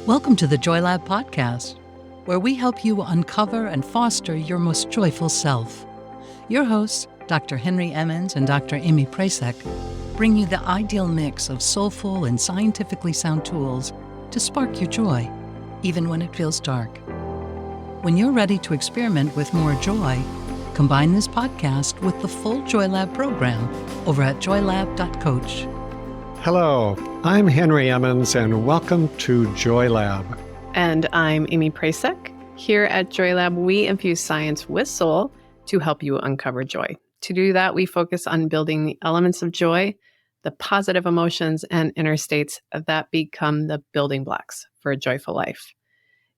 Welcome to the Joy Lab podcast, where we help you uncover and foster your most joyful self. Your hosts, Dr. Henry Emmons and Dr. Amy Prasek, bring you the ideal mix of soulful and scientifically sound tools to spark your joy, even when it feels dark. When you're ready to experiment with more joy, combine this podcast with the full Joy Lab program over at joylab.coach. Hello, I'm Henry Emmons, and welcome to Joy Lab. And I'm Amy Prasek. Here at Joy Lab, we infuse science with soul to help you uncover joy. To do that, we focus on building the elements of joy, the positive emotions and inner states that become the building blocks for a joyful life.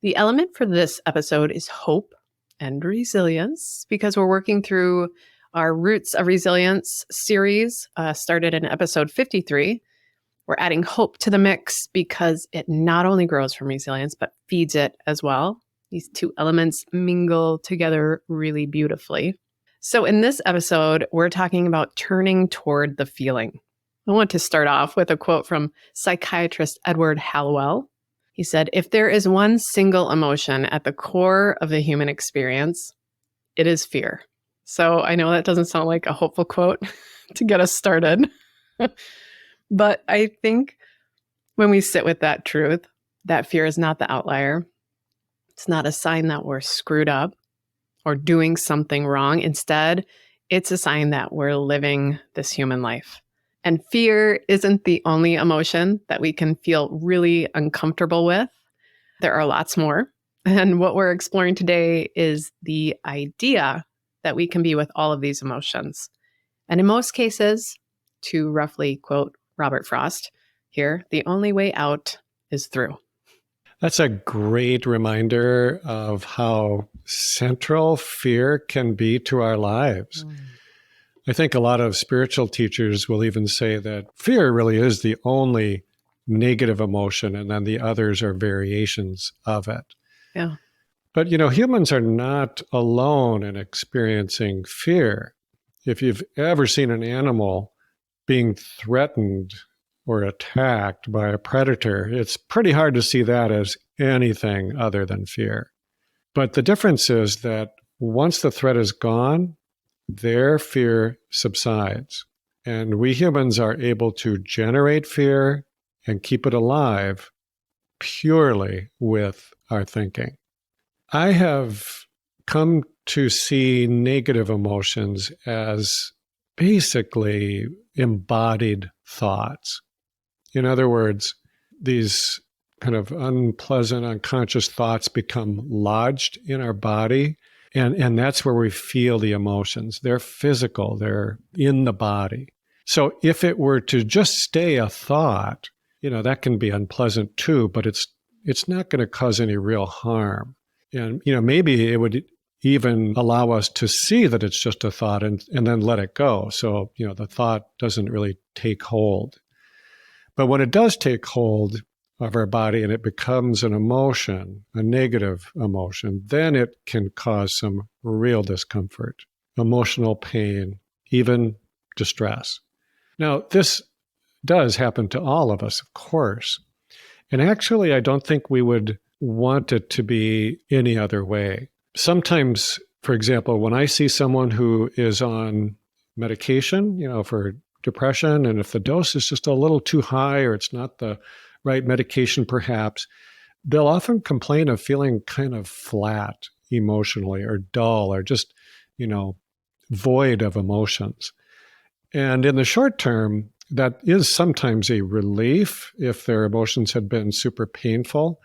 The element for this episode is hope and resilience, because we're working through our Roots of Resilience series, started in episode 53. We're adding hope to the mix because it not only grows from resilience, but feeds it as well. These two elements mingle together really beautifully. So in this episode, we're talking about turning toward the feeling. I want to start off with a quote from psychiatrist Edward Hallowell. He said, "If there is one single emotion at the core of the human experience, it is fear." So I know that doesn't sound like a hopeful quote to get us started. But I think when we sit with that truth, that fear is not the outlier. It's not a sign that we're screwed up or doing something wrong. Instead, it's a sign that we're living this human life. And fear isn't the only emotion that we can feel really uncomfortable with. There are lots more. And what we're exploring today is the idea that we can be with all of these emotions. And in most cases, to roughly quote Robert Frost here, the only way out is through. That's a great reminder of how central fear can be to our lives. I think a lot of spiritual teachers will even say that fear really is the only negative emotion, and then the others are variations of it. Yeah. But, humans are not alone in experiencing fear. If you've ever seen an animal being threatened or attacked by a predator, it's pretty hard to see that as anything other than fear. But the difference is that once the threat is gone, their fear subsides. And we humans are able to generate fear and keep it alive purely with our thinking. I have come to see negative emotions as basically embodied thoughts. In other words, these kind of unpleasant, unconscious thoughts become lodged in our body, and that's where we feel the emotions. They're physical, they're in the body. So if it were to just stay a thought, that can be unpleasant too, but it's not going to cause any real harm. And, maybe it would even allow us to see that it's just a thought and then let it go. So, the thought doesn't really take hold. But when it does take hold of our body and it becomes an emotion, a negative emotion, then it can cause some real discomfort, emotional pain, even distress. Now, this does happen to all of us, of course. And actually, I don't think we would want it to be any other way. Sometimes, for example, when I see someone who is on medication, for depression, and if the dose is just a little too high or it's not the right medication perhaps, they'll often complain of feeling kind of flat emotionally or dull or just, void of emotions. And in the short term, that is sometimes a relief if their emotions had been super painful.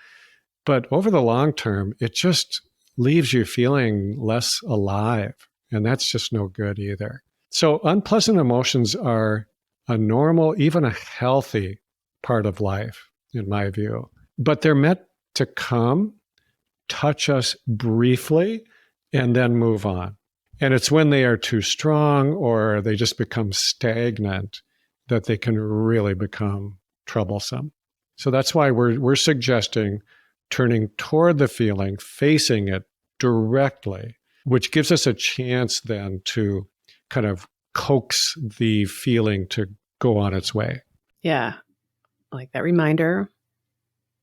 But over the long term, it just leaves you feeling less alive. And that's just no good either. So unpleasant emotions are a normal, even a healthy part of life, in my view. But they're meant to come, touch us briefly, and then move on. And it's when they are too strong or they just become stagnant that they can really become troublesome. So that's why we're suggesting turning toward the feeling, facing it directly, which gives us a chance then to kind of coax the feeling to go on its way. Yeah. I like that reminder.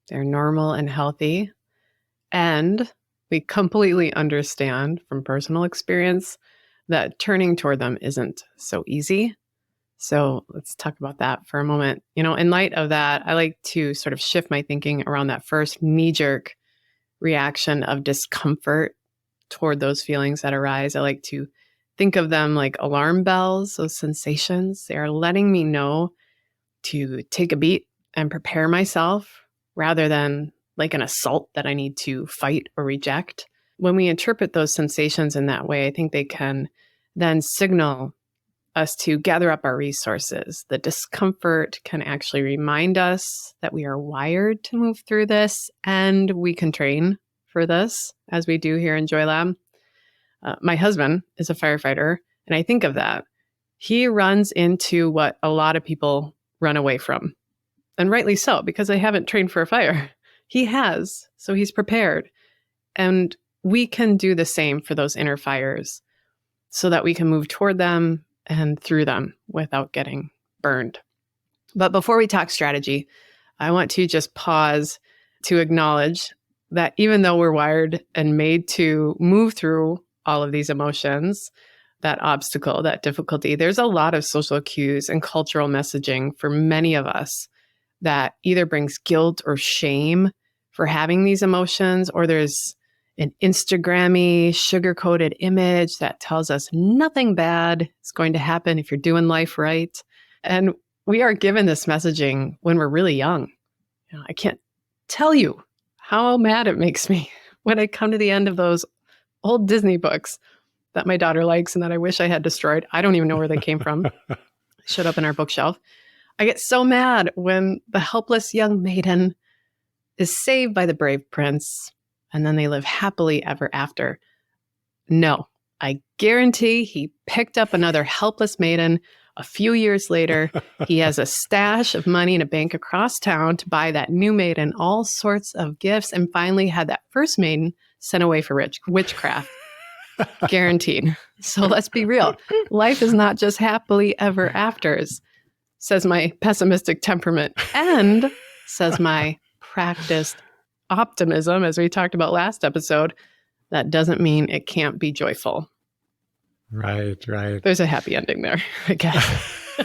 They're normal and healthy. And we completely understand from personal experience that turning toward them isn't so easy. So let's talk about that for a moment. In light of that, I like to sort of shift my thinking around that first knee-jerk reaction of discomfort toward those feelings that arise. I like to think of them like alarm bells, those sensations. They are letting me know to take a beat and prepare myself rather than like an assault that I need to fight or reject. When we interpret those sensations in that way, I think they can then signal us to gather up our resources. The discomfort can actually remind us that we are wired to move through this, and we can train for this as we do here in Joy Lab. My husband is a firefighter, and I think of that. He runs into what a lot of people run away from, and rightly so, because they haven't trained for a fire. He has, so he's prepared. And we can do the same for those inner fires so that we can move toward them and through them without getting burned. But before we talk strategy, I want to just pause to acknowledge that even though we're wired and made to move through all of these emotions, that obstacle, that difficulty, there's a lot of social cues and cultural messaging for many of us that either brings guilt or shame for having these emotions, or there's an Instagrammy, sugar-coated image that tells us nothing bad is going to happen if you're doing life right. And we are given this messaging when we're really young. I can't tell you how mad it makes me when I come to the end of those old Disney books that my daughter likes and that I wish I had destroyed. I don't even know where they came from. Showed up in our bookshelf. I get so mad when the helpless young maiden is saved by the brave prince, and then they live happily ever after. No, I guarantee he picked up another helpless maiden a few years later. He has a stash of money in a bank across town to buy that new maiden all sorts of gifts, and finally had that first maiden sent away for witchcraft. Guaranteed. So let's be real. Life is not just happily ever afters, says my pessimistic temperament, and says my practiced optimism, as we talked about last episode. That doesn't mean it can't be joyful. Right. There's a happy ending there, I guess.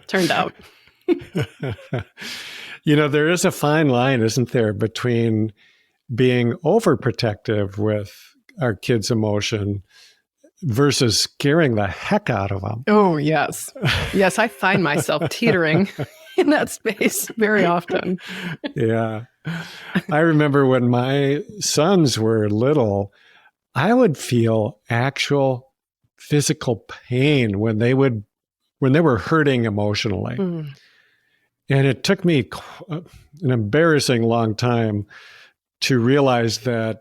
Turned out. There is a fine line, isn't there, between being overprotective with our kids' emotion versus scaring the heck out of them. Oh, yes. Yes, I find myself teetering in that space very often. Yeah. I remember when my sons were little, I would feel actual physical pain when they were hurting emotionally. Mm. And it took me an embarrassing long time to realize that,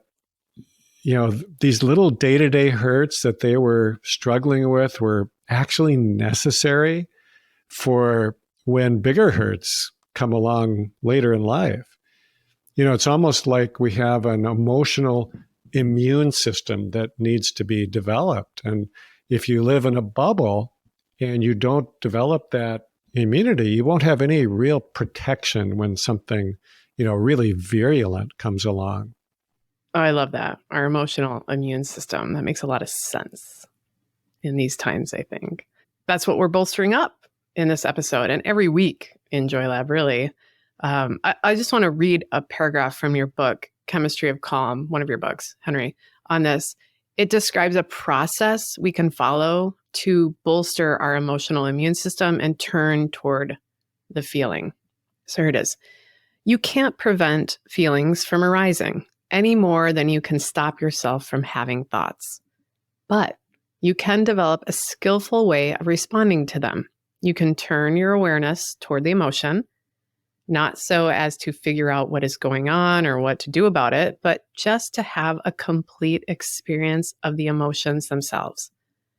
these little day-to-day hurts that they were struggling with were actually necessary for when bigger hurts come along later in life. It's almost like we have an emotional immune system that needs to be developed. And if you live in a bubble and you don't develop that immunity, you won't have any real protection when something, really virulent comes along. Oh, I love that. Our emotional immune system. That makes a lot of sense in these times, I think. That's what we're bolstering up in this episode and every week in Joy Lab, really. I just want to read a paragraph from your book, Chemistry of Calm, one of your books, Henry, on this. It describes a process we can follow to bolster our emotional immune system and turn toward the feeling. So here it is. You can't prevent feelings from arising any more than you can stop yourself from having thoughts. But you can develop a skillful way of responding to them. You can turn your awareness toward the emotion, not so as to figure out what is going on or what to do about it, but just to have a complete experience of the emotions themselves.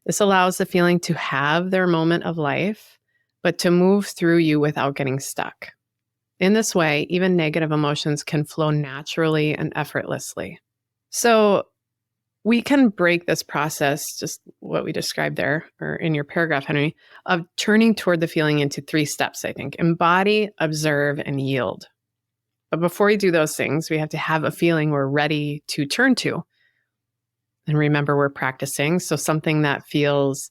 This allows the feeling to have their moment of life, but to move through you without getting stuck. In this way, even negative emotions can flow naturally and effortlessly. So we can break this process, just what we described there, or in your paragraph, Henry, of turning toward the feeling into 3 steps, I think. Embody, observe, and yield. But before we do those things, we have to have a feeling we're ready to turn to. And remember, we're practicing. So something that feels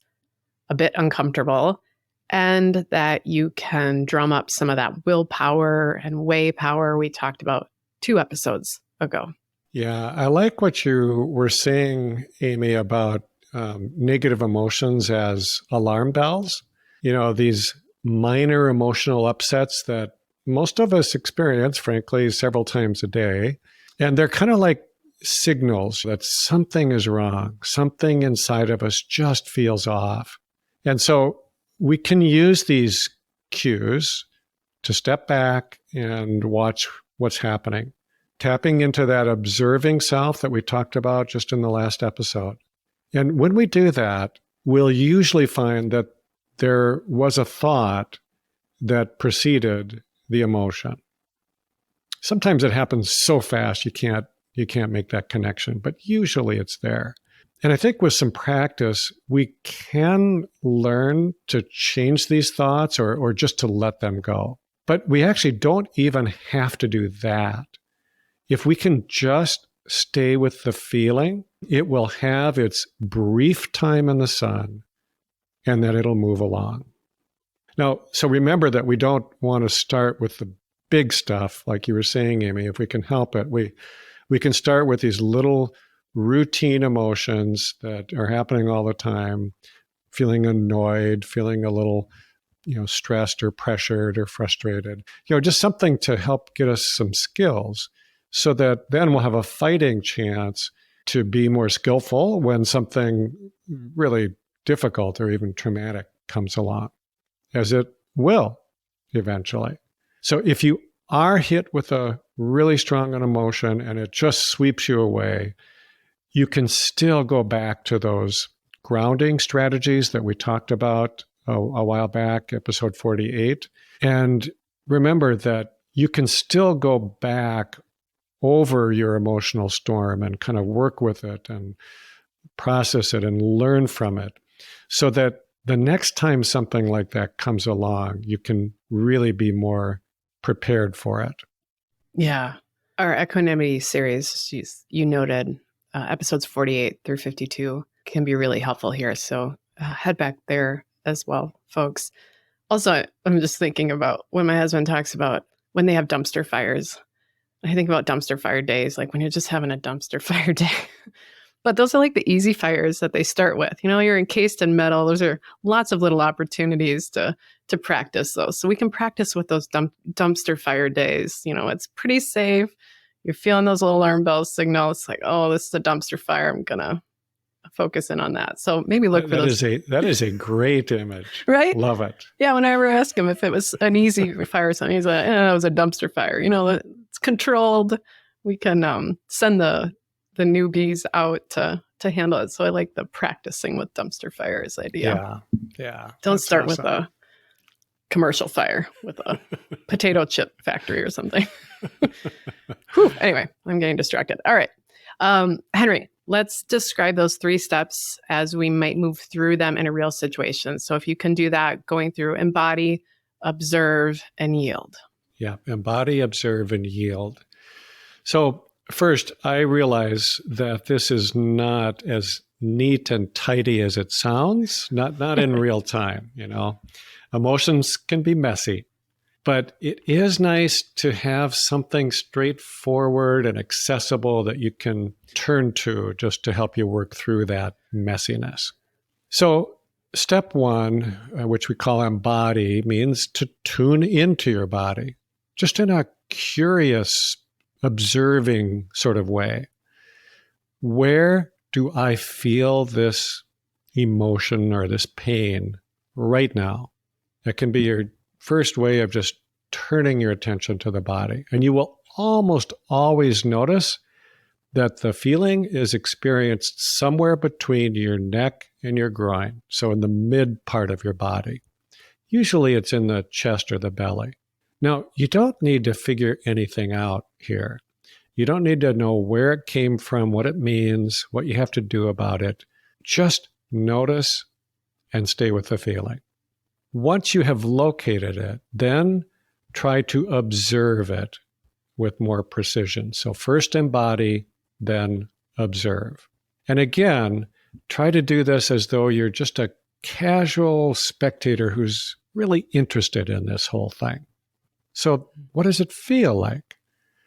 a bit uncomfortable and that you can drum up some of that willpower and way power we talked about 2 episodes ago. Yeah, I like what you were saying, Amy, about negative emotions as alarm bells. These minor emotional upsets that most of us experience, frankly, several times a day. And they're kind of like signals that something is wrong. Something inside of us just feels off. And so we can use these cues to step back and watch what's happening, tapping into that observing self that we talked about just in the last episode. And when we do that, we'll usually find that there was a thought that preceded the emotion. Sometimes it happens so fast you can't make that connection, but usually it's there. And I think with some practice, we can learn to change these thoughts or just to let them go. But we actually don't even have to do that. If we can just stay with the feeling, it will have its brief time in the sun and then it'll move along. Now, so remember that we don't want to start with the big stuff, like you were saying, Amy. If we can help it, we can start with these little routine emotions that are happening all the time, feeling annoyed, feeling a little, stressed or pressured or frustrated, just something to help get us some skills so that then we'll have a fighting chance to be more skillful when something really difficult or even traumatic comes along, as it will eventually. So if you are hit with a really strong emotion and it just sweeps you away, you can still go back to those grounding strategies that we talked about a while back, episode 48. And remember that you can still go back over your emotional storm and kind of work with it and process it and learn from it so that the next time something like that comes along, you can really be more prepared for it. Yeah. Our equanimity series, you noted, episodes 48 through 52 can be really helpful here. So head back there as well, folks. Also, I'm just thinking about when my husband talks about when they have dumpster fires. I think about dumpster fire days, like when you're just having a dumpster fire day. But those are like the easy fires that they start with. You're encased in metal. Those are lots of little opportunities to practice those. So we can practice with those dumpster fire days. It's pretty safe. You're feeling those little alarm bell signals. It's like, oh, this is a dumpster fire. I'm going to focus in on that. So maybe look for those. That is a great image. Right? Love it. Yeah. Whenever I ask him if it was an easy fire or something, he's like, it was a dumpster fire. It's controlled. We can send the newbies out to handle it. So I like the practicing with dumpster fires idea. Yeah. Don't start with a commercial fire with a potato chip factory or something. Whew, anyway, I'm getting distracted. All right. Henry, let's describe those 3 steps as we might move through them in a real situation. So if you can do that, going through embody, observe, and yield. Yeah. Embody, observe, and yield. So first, I realize that this is not as neat and tidy as it sounds, not in real time, Emotions can be messy, but it is nice to have something straightforward and accessible that you can turn to just to help you work through that messiness. So step 1, which we call embody, means to tune into your body, just in a curious, observing sort of way. Where do I feel this emotion or this pain right now? That can be your first way of just turning your attention to the body. And you will almost always notice that the feeling is experienced somewhere between your neck and your groin, so in the mid part of your body. Usually it's in the chest or the belly. Now, you don't need to figure anything out here. You don't need to know where it came from, what it means, what you have to do about it. Just notice and stay with the feeling. Once you have located it, then try to observe it with more precision. So first embody, then observe. And again, try to do this as though you're just a casual spectator who's really interested in this whole thing. So what does it feel like?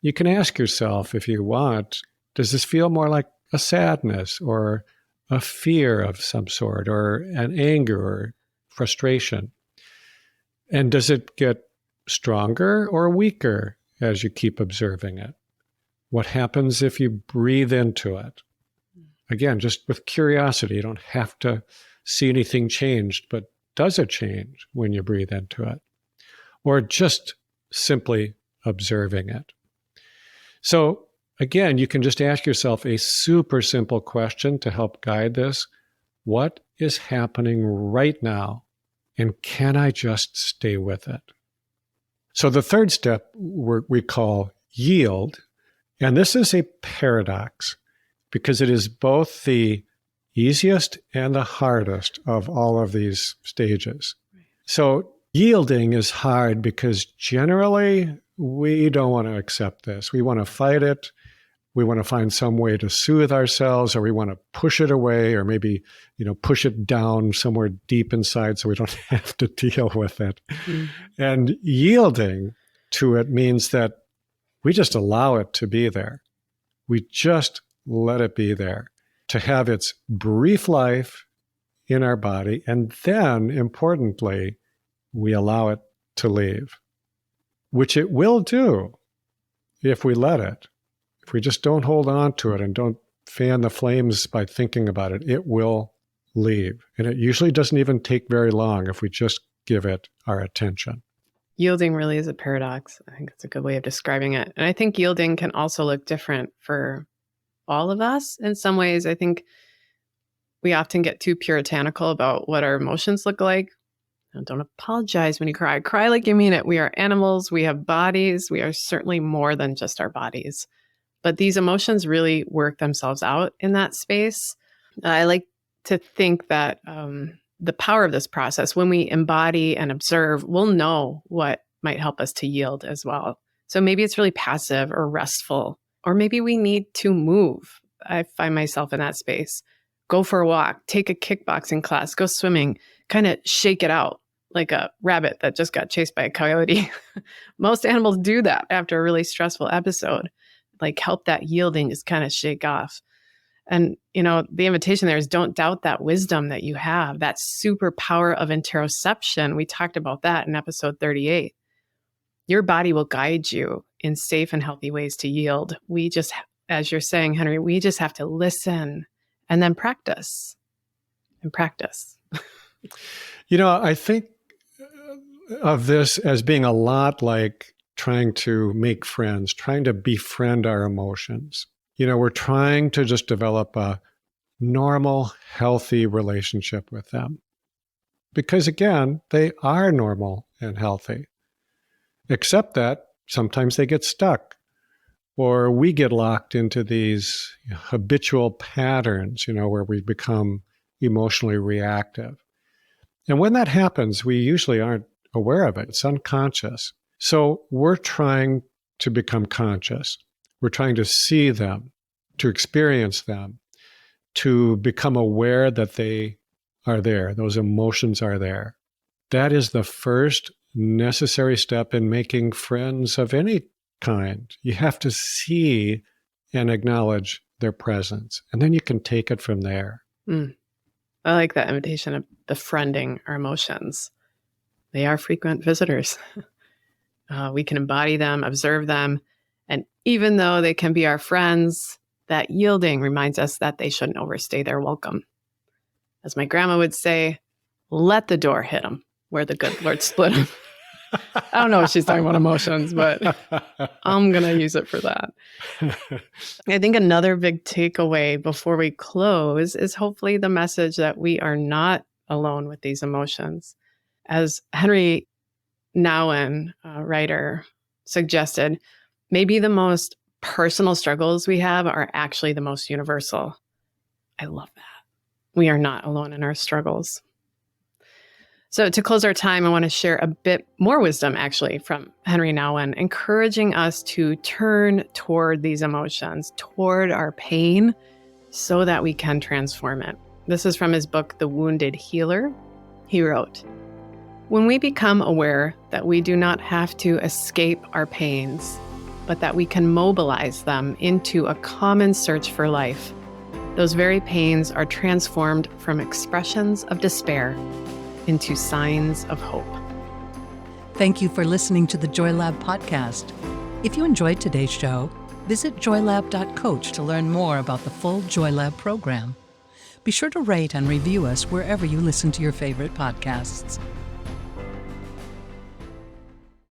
You can ask yourself if you want, does this feel more like a sadness or a fear of some sort or an anger or frustration? And does it get stronger or weaker as you keep observing it? What happens if you breathe into it? Again, just with curiosity, you don't have to see anything changed, but does it change when you breathe into it? Or just simply observing it? So again, you can just ask yourself a super simple question to help guide this. What is happening right now? And can I just stay with it? So the third step we call yield. And this is a paradox because it is both the easiest and the hardest of all of these stages. So yielding is hard because generally we don't want to accept this. We want to fight it. We want to find some way to soothe ourselves, or we want to push it away, or maybe, push it down somewhere deep inside so we don't have to deal with it. Mm-hmm. And yielding to it means that we just allow it to be there. We just let it be there, to have its brief life in our body. And then, importantly, we allow it to leave, which it will do if we let it. If we just don't hold on to it and don't fan the flames by thinking about it, it will leave. And it usually doesn't even take very long if we just give it our attention. Yielding really is a paradox. I think it's a good way of describing it. And I think yielding can also look different for all of us. In some ways, I think we often get too puritanical about what our emotions look like. Don't apologize when you cry. Cry like you mean it. We are animals. We have bodies. We are certainly more than just our bodies. But these emotions really work themselves out in that space. I like to think that the power of this process, when we embody and observe, we'll know what might help us to yield as well. So maybe it's really passive or restful, or maybe we need to move. I find myself in that space. Go for a walk, take a kickboxing class, go swimming, kind of shake it out like a rabbit that just got chased by a coyote. Most animals do that after a really stressful episode, like help that yielding just kind of shake off. And, the invitation there is don't doubt that wisdom that you have, that superpower of interoception. We talked about that in episode 38. Your body will guide you in safe and healthy ways to yield. We just, as you're saying, Henry, we just have to listen and then practice and practice. I think of this as being a lot like trying to make friends, trying to befriend our emotions. We're trying to just develop a normal, healthy relationship with them. Because again, they are normal and healthy. Except that sometimes they get stuck, or we get locked into these habitual patterns, where we become emotionally reactive. And when that happens, we usually aren't aware of it. It's unconscious. So we're trying to become conscious. We're trying to see them, to experience them, to become aware that they are there. Those emotions are there. That is the first necessary step in making friends of any kind. You have to see and acknowledge their presence, and then you can take it from there. I like that invitation of befriending our emotions. They are frequent visitors. We can embody them, observe them, and even though they can be our friends, that yielding reminds us that they shouldn't overstay their welcome. As my grandma would say, let the door hit them where the good Lord split them. I don't know if she's talking about emotions, but I'm going to use it for that. I think another big takeaway before we close is hopefully the message that we are not alone with these emotions. As Henry Nouwen, a writer, suggested, maybe the most personal struggles we have are actually the most universal. I love that. We are not alone in our struggles. So to close our time, I want to share a bit more wisdom actually from Henry Nouwen, encouraging us to turn toward these emotions, toward our pain, so that we can transform it. This is from his book, The Wounded Healer. He wrote, "When we become aware that we do not have to escape our pains, but that we can mobilize them into a common search for life, those very pains are transformed from expressions of despair into signs of hope." Thank you for listening to the Joy Lab podcast. If you enjoyed today's show, visit joylab.coach to learn more about the full Joy Lab program. Be sure to rate and review us wherever you listen to your favorite podcasts.